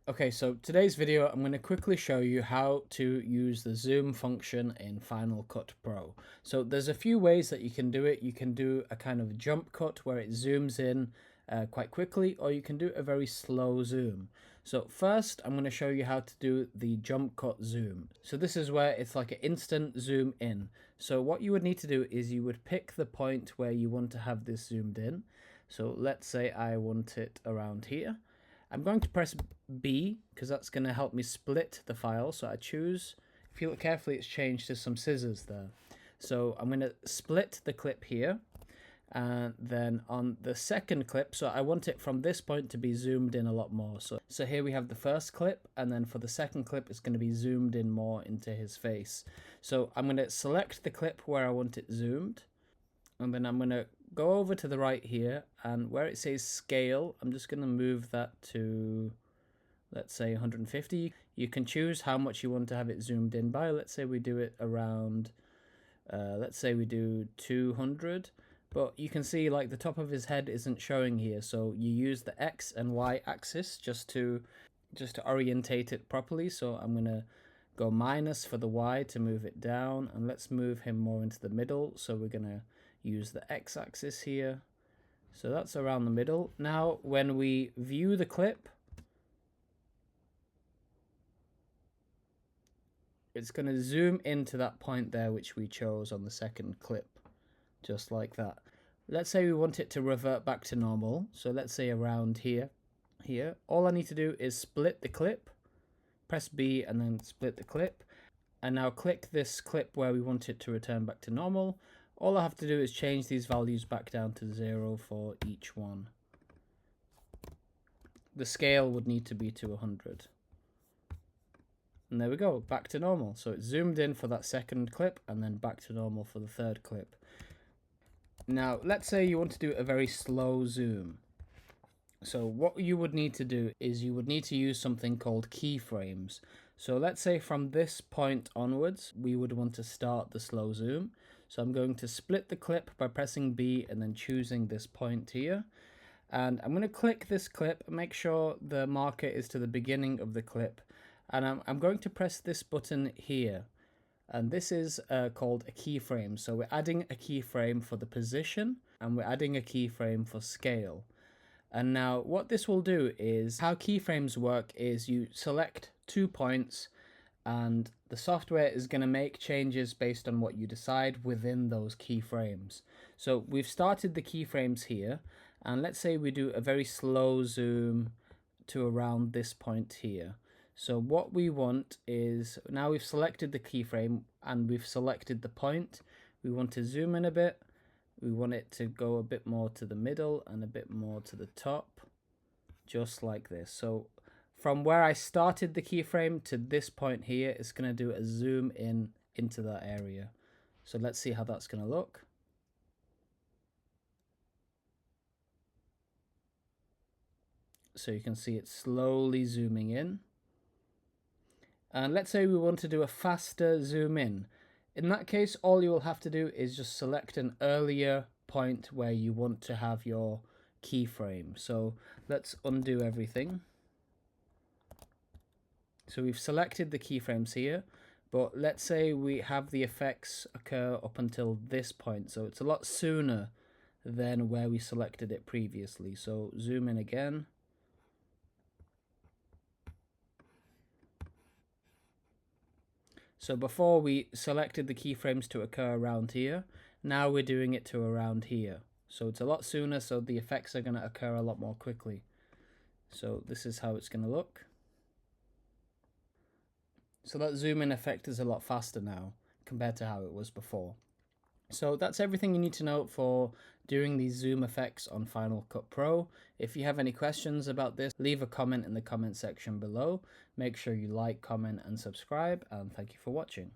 Okay, so today's video, I'm going to quickly show you how to use the zoom function in Final Cut Pro. So there's a few ways that you can do it. You can do a kind of jump cut where it zooms in quite quickly, or you can do a very slow zoom. So first, I'm going to show you how to do the jump cut zoom. So this is where it's like an instant zoom in. So what you would need to do is you would pick the point where you want to have this zoomed in. So let's say I want it around here. I'm going to press B because that's going to help me split the file. So I choose, if you look carefully, it's changed to some scissors there. So I'm going to split the clip here. And then on the second clip, so I want it from this point to be zoomed in a lot more. So here we have the first clip, and then for the second clip, it's going to be zoomed in more into his face. So I'm going to select the clip where I want it zoomed, and then I'm going to go over to the right here, and where it says scale, I'm just going to move that to, let's say, 150. You can choose how much you want to have it zoomed in by. Let's say we do it around, let's say we do 200. But you can see like the top of his head isn't showing here, so you use the X and Y axis just to orientate it properly. So I'm gonna go minus for the Y to move it down, and let's move him more into the middle. So we're gonna use the X axis here. So that's around the middle. Now when we view the clip, it's going to zoom into that point there which we chose on the second clip, just like that. Let's say we want it to revert back to normal, so let's say around here. All I need to do is split the clip, press B and then split the clip, and now click this clip where we want it to return back to normal. All I have to do is change these values back down to 0 for each one. The scale would need to be to 100. And there we go, back to normal. So it's zoomed in for that second clip and then back to normal for the third clip. Now, let's say you want to do a very slow zoom. So what you would need to do is you would need to use something called keyframes. So let's say from this point onwards, we would want to start the slow zoom. So I'm going to split the clip by pressing B and then choosing this point here. And I'm going to click this clip and make sure the marker is to the beginning of the clip. And I'm going to press this button here. And this is called a keyframe. So we're adding a keyframe for the position and we're adding a keyframe for scale. And now what this will do is, how keyframes work is you select 2 points and the software is going to make changes based on what you decide within those keyframes. So we've started the keyframes here, and let's say we do a very slow zoom to around this point here. So what we want is, now we've selected the keyframe and we've selected the point, we want to zoom in a bit. We want it to go a bit more to the middle and a bit more to the top, just like this. So from where I started the keyframe to this point here, it's going to do a zoom in into that area. So let's see how that's going to look. So you can see it slowly zooming in. And let's say we want to do a faster zoom in. In that case, all you will have to do is just select an earlier point where you want to have your keyframe. So let's undo everything. So we've selected the keyframes here, but let's say we have the effects occur up until this point. So it's a lot sooner than where we selected it previously. So zoom in again. So before we selected the keyframes to occur around here, now we're doing it to around here. So it's a lot sooner, so the effects are going to occur a lot more quickly. So this is how it's going to look. So that zoom in effect is a lot faster now compared to how it was before. So that's everything you need to know for doing these zoom effects on Final Cut Pro. If you have any questions about this, leave a comment in the comment section below. Make sure you like, comment and subscribe, and thank you for watching.